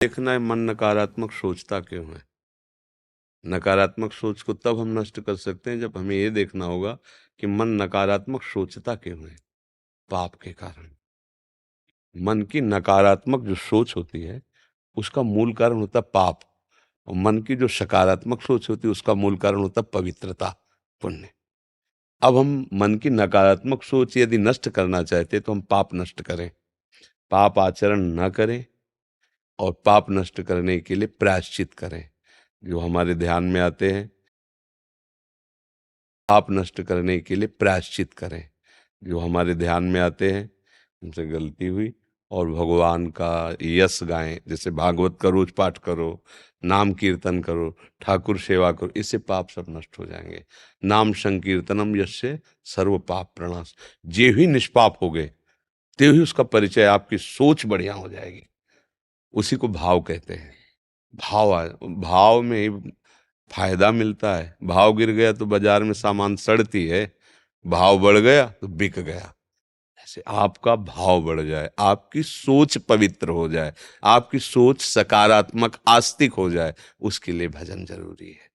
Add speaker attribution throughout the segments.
Speaker 1: देखना है मन नकारात्मक सोचता क्यों है। नकारात्मक सोच को तब हम नष्ट कर सकते हैं जब हमें ये देखना होगा कि मन नकारात्मक सोचता क्यों है। पाप के कारण। मन की नकारात्मक जो सोच होती है उसका मूल कारण होता है पाप, और मन की जो सकारात्मक सोच होती है उसका मूल कारण होता है पवित्रता, पुण्य। अब हम मन की नकारात्मक सोच यदि नष्ट करना चाहते हैं तो हम पाप नष्ट करें, पाप आचरण न करें, और पाप नष्ट करने के लिए प्रायश्चित करें जो हमारे ध्यान में आते हैं। पाप नष्ट करने के लिए प्रायश्चित करें जो हमारे ध्यान में आते हैं। हमसे गलती हुई, और भगवान का यश गाएं, जैसे भागवत का रोज पाठ करो, नाम कीर्तन करो, ठाकुर सेवा करो, इससे पाप सब नष्ट हो जाएंगे। नाम संकीर्तनम यस्य सर्व पाप प्रणाश। जे ही निष्पाप हो गए ते ही उसका परिचय, आपकी सोच बढ़िया हो जाएगी। उसी को भाव कहते हैं। भाव में ही फायदा मिलता है। भाव गिर गया तो बाजार में सामान सड़ती है, भाव बढ़ गया तो बिक गया। ऐसे आपका भाव बढ़ जाए, आपकी सोच पवित्र हो जाए, आपकी सोच सकारात्मक आस्तिक हो जाए, उसके लिए भजन जरूरी है।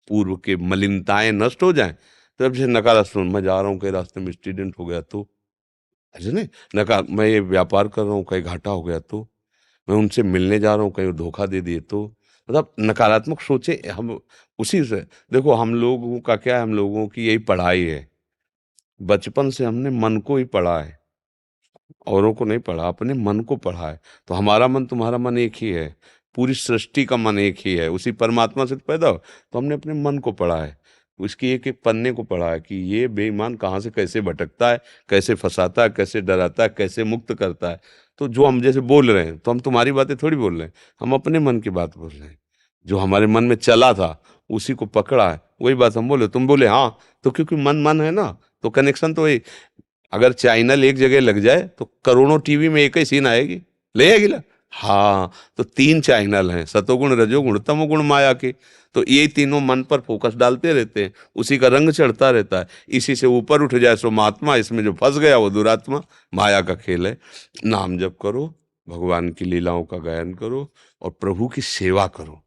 Speaker 1: पूर्व के मलिनताएं नष्ट हो जाएं। तो अब जैसे नकारात्मक, मैं जा रहा हूँ कहीं रास्ते में एक्सीडेंट हो गया तो, ऐसे नहीं नकार, मैं ये व्यापार कर रहा हूँ कहीं घाटा हो गया तो, मैं उनसे मिलने जा रहा हूँ कहीं धोखा दे दिए तो, मतलब नकारात्मक सोचे हम। उसी से देखो, हम लोगों का क्या है, हम लोगों की यही पढ़ाई है। बचपन से हमने मन को ही पढ़ा है, औरों को नहीं पढ़ा, अपने मन को पढ़ा है। तो हमारा मन तुम्हारा मन एक ही है, पूरी सृष्टि का मन एक ही है, उसी परमात्मा से पैदा हो। तो हमने अपने मन को पढ़ा है, उसकी एक एक पन्ने को पढ़ा है कि ये बेईमान कहाँ से कैसे भटकता है, कैसे फंसाता है, कैसे डराता है, कैसे मुक्त करता है। तो जो हम जैसे बोल रहे हैं, तो हम तुम्हारी बातें थोड़ी बोल रहे हैं, हम अपने मन की बात बोल रहे हैं। जो हमारे मन में चला था उसी को पकड़ा है, वही बात हम बोले, तुम बोले हाँ। तो क्योंकि मन मन है ना, तो कनेक्शन तो वही। अगर चैनल एक जगह लग जाए तो करोड़ों टीवी में एक ही सीन आएगी, ले आएगी ना। हाँ, तो तीन चैनल हैं, सतोगुण रजोगुण तमोगुण माया के। तो ये तीनों मन पर फोकस डालते रहते हैं, उसी का रंग चढ़ता रहता है। इसी से ऊपर उठ जाए सो महात्मा, इसमें जो फंस गया वो दुरात्मा। माया का खेल है। नाम जप करो, भगवान की लीलाओं का गायन करो, और प्रभु की सेवा करो।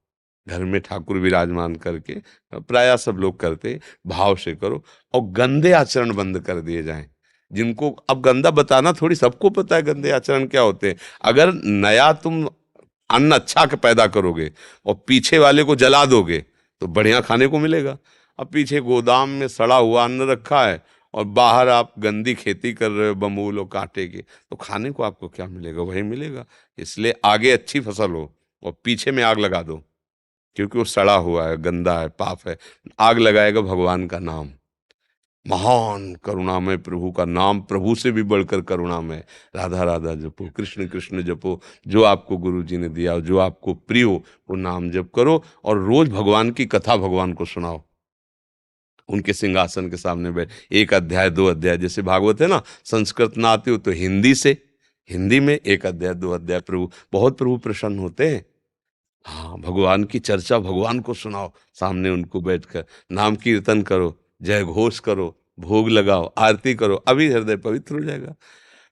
Speaker 1: घर में ठाकुर विराजमान करके, प्रायः सब लोग करते, भाव से करो। और गंदे आचरण बंद कर दिए जाएं। जिनको अब गंदा बताना थोड़ी, सबको पता है गंदे आचरण क्या होते हैं। अगर नया तुम अन्न अच्छा के पैदा करोगे और पीछे वाले को जला दोगे तो बढ़िया खाने को मिलेगा। अब पीछे गोदाम में सड़ा हुआ अन्न रखा है और बाहर आप गंदी खेती कर रहे हो बमूल और कांटे की, तो खाने को आपको क्या मिलेगा, वही मिलेगा। इसलिए आगे अच्छी फसल हो और पीछे में आग लगा दो, क्योंकि वो सड़ा हुआ है, गंदा है, पाप है। आग लगाएगा भगवान का नाम। महान करुणामय प्रभु का नाम, प्रभु से भी बढ़कर करुणामय। राधा राधा जपो, कृष्ण कृष्ण जपो। जो आपको गुरु जी ने दिया, जो आपको प्रिय हो, वो नाम जप करो। और रोज भगवान की कथा भगवान को सुनाओ, उनके सिंहासन के सामने बैठ। एक अध्याय दो अध्याय, जैसे भागवत है ना, संस्कृत ना आती हो तो हिंदी से, हिंदी में एक अध्याय दो अध्याय, प्रभु बहुत प्रभु प्रसन्न होते हैं। हाँ, भगवान की चर्चा भगवान को सुनाओ, सामने उनको बैठकर नाम कीर्तन करो, जय घोष करो, भोग लगाओ, आरती करो, अभी हृदय पवित्र हो जाएगा।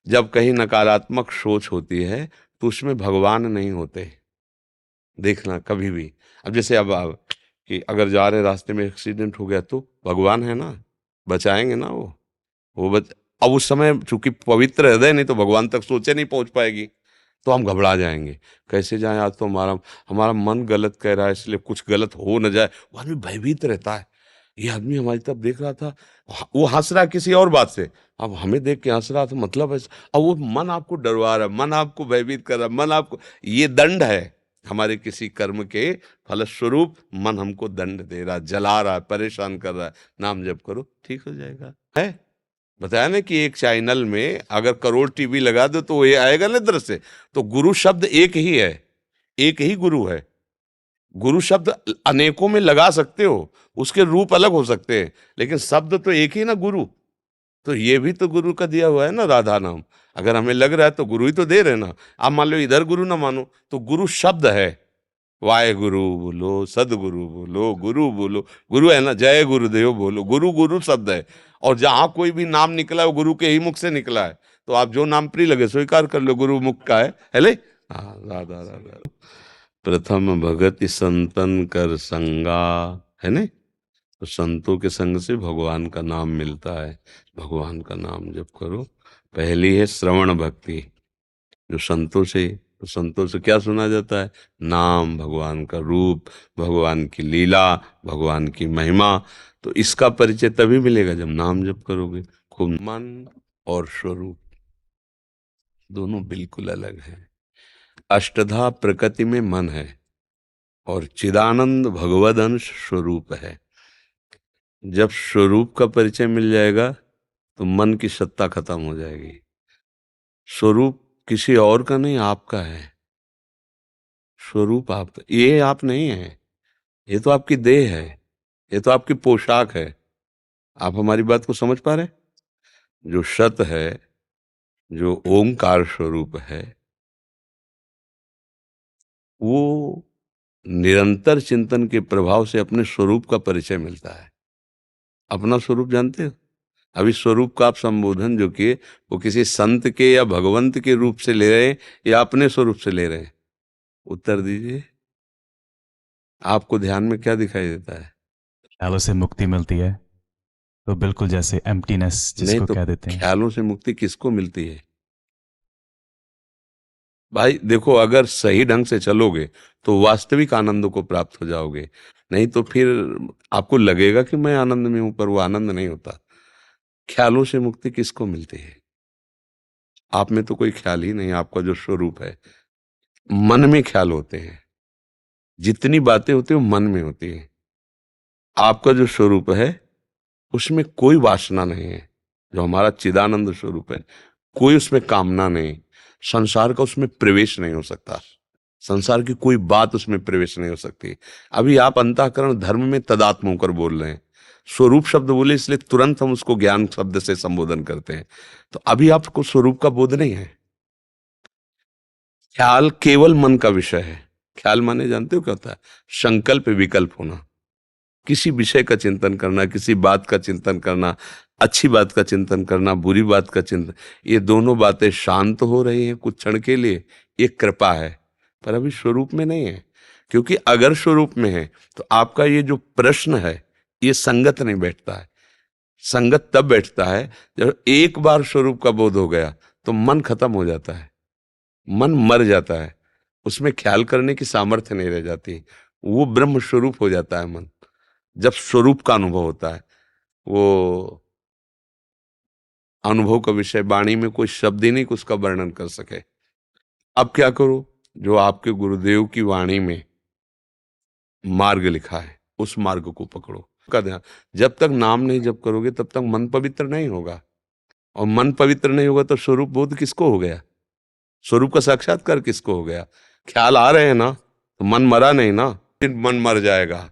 Speaker 1: जब कहीं नकारात्मक सोच होती है तो उसमें भगवान नहीं होते, देखना कभी भी। अब जैसे अब कि अगर जा रहे रास्ते में एक्सीडेंट हो गया तो भगवान है ना, बचाएंगे ना वो बच। अब उस समय चूंकि पवित्र हृदय नहीं, तो भगवान तक सोचे नहीं पहुंच पाएगी, तो हम घबरा जाएंगे। कैसे जाएं, आज तो हमारा हमारा मन गलत कह रहा है, इसलिए कुछ गलत हो न जाए। वो आदमी भयभीत रहता है। ये आदमी हमारी तरफ देख रहा था, वो हंस रहा है किसी और बात से, अब हमें देख के हंस रहा था, मतलब है। अब वो मन आपको डरवा रहा है, मन आपको भयभीत कर रहा है, मन आपको, ये दंड है हमारे किसी कर्म के फलस्वरूप। मन हमको दंड दे रहा है, जला रहा है, परेशान कर रहा है। नाम जप करो, ठीक हो जाएगा। है बताया ना कि एक चैनल में अगर करोड़ टीवी लगा दो तो ये आएगा ना दृश्य। तो गुरु शब्द एक ही है, एक ही गुरु है। गुरु शब्द अनेकों में लगा सकते हो, उसके रूप अलग हो सकते हैं, लेकिन शब्द तो एक ही ना, गुरु। तो ये भी तो गुरु का दिया हुआ है ना, राधा नाम। अगर हमें लग रहा है तो गुरु ही तो दे रहे ना। आप मान लो इधर गुरु ना मानो, तो गुरु शब्द है। वाहे गुरु बोलो, सदगुरु बोलो, गुरु बोलो, गुरु है ना, जय गुरुदेव बोलो, गुरु गुरु शब्द है। और जहां कोई भी नाम निकला है वो गुरु के ही मुख से निकला है। तो आप जो नाम प्रिय लगे स्वीकार कर लो, गुरु मुख का है ले। हाँ, राधा राधा। प्रथम भगति संतन कर संगा, है ना। तो संतों के संग से भगवान का नाम मिलता है। भगवान का नाम जप करो। पहली है श्रवण भक्ति, जो संतों से, तो संतों से क्या सुना जाता है? नाम, भगवान का रूप, भगवान की लीला, भगवान की महिमा। तो इसका परिचय तभी मिलेगा जब नाम जप करोगे खूब। मन और स्वरूप दोनों बिल्कुल अलग हैं। अष्टधा प्रकृति में मन है और चिदानंद भगवद अंश स्वरूप है। जब स्वरूप का परिचय मिल जाएगा तो मन की सत्ता खत्म हो जाएगी। स्वरूप किसी और का नहीं, आपका है। स्वरूप आप, ये आप नहीं है, ये तो आपकी देह है, ये तो आपकी पोशाक है। आप हमारी बात को समझ पा रहे? जो सत है, जो ओंकार स्वरूप है, वो निरंतर चिंतन के प्रभाव से अपने स्वरूप का परिचय मिलता है। अपना स्वरूप जानते हो? अभी स्वरूप का आप संबोधन जो किए वो किसी संत के या भगवंत के रूप से ले रहे हैं या अपने स्वरूप से ले रहे हैं? उत्तर दीजिए। आपको ध्यान में क्या दिखाई देता है?
Speaker 2: ख्यालों से मुक्ति मिलती है, तो बिल्कुल जैसे एम्प्टीनेस
Speaker 1: नहीं
Speaker 2: जिसको
Speaker 1: तो
Speaker 2: कह देते हैं।
Speaker 1: ख्यालों से मुक्ति किसको मिलती है? भाई देखो, अगर सही ढंग से चलोगे तो वास्तविक आनंद को प्राप्त हो जाओगे। नहीं तो फिर आपको लगेगा कि मैं आनंद में हूं, पर वो आनंद नहीं होता। ख्यालों से मुक्ति किसको मिलती है? आप में तो कोई ख्याल ही नहीं, आपका जो स्वरूप है। मन में ख्याल होते हैं, जितनी बातें होती है वो मन में होती है। आपका जो स्वरूप है उसमें कोई वासना नहीं है। जो हमारा चिदानंद स्वरूप है, कोई उसमें कामना नहीं, संसार का उसमें प्रवेश नहीं हो सकता, संसार की कोई बात उसमें प्रवेश नहीं हो सकती। अभी आप अंतःकरण धर्म में तदात्म होकर बोल रहे हैं। स्वरूप शब्द बोले इसलिए तुरंत हम उसको ज्ञान शब्द से संबोधन करते हैं। तो अभी आपको स्वरूप का बोध नहीं है। ख्याल केवल मन का विषय है। ख्याल माने जानते हो क्या होता है? संकल्प विकल्प होना, किसी विषय का चिंतन करना, किसी बात का चिंतन करना, अच्छी बात का चिंतन करना, बुरी बात का चिंतन। ये दोनों बातें शांत हो रही हैं कुछ क्षण के लिए, ये कृपा है, पर अभी स्वरूप में नहीं है। क्योंकि अगर स्वरूप में है तो आपका ये जो प्रश्न है ये संगत नहीं बैठता है। संगत तब बैठता है जब एक बार स्वरूप का बोध हो गया तो मन खत्म हो जाता है, मन मर जाता है, उसमें ख्याल करने की सामर्थ्य नहीं रह जाती। वो ब्रह्म स्वरूप हो जाता है मन, जब स्वरूप का अनुभव होता है। वो अनुभव का विषय वाणी में कोई शब्द ही नहीं कि उसका वर्णन कर सके। अब क्या करो? जो आपके गुरुदेव की वाणी में मार्ग लिखा है उस मार्ग को पकड़ो। का ध्यान, जब तक नाम नहीं जप करोगे तब तक मन पवित्र नहीं होगा, और मन पवित्र नहीं होगा तो स्वरूप बोध किसको हो गया? स्वरूप का साक्षात्कार किसको हो गया? ख्याल आ रहे हैं ना, तो मन मरा नहीं ना, फिर मन मर जाएगा।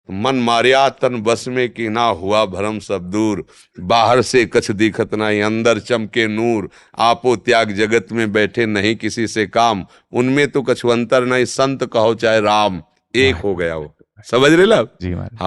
Speaker 1: मन मारिया तन बस में कि ना हुआ भरम सब दूर, बाहर से कछ दिखत नहीं अंदर चमके नूर, आपो त्याग जगत में बैठे नहीं किसी से काम, उनमें तो कछु अंतर नहीं संत कहो चाहे राम, एक
Speaker 2: वाह।
Speaker 1: हो गया वो। समझ रहे ला?
Speaker 2: जी महाराज।
Speaker 1: हाँ।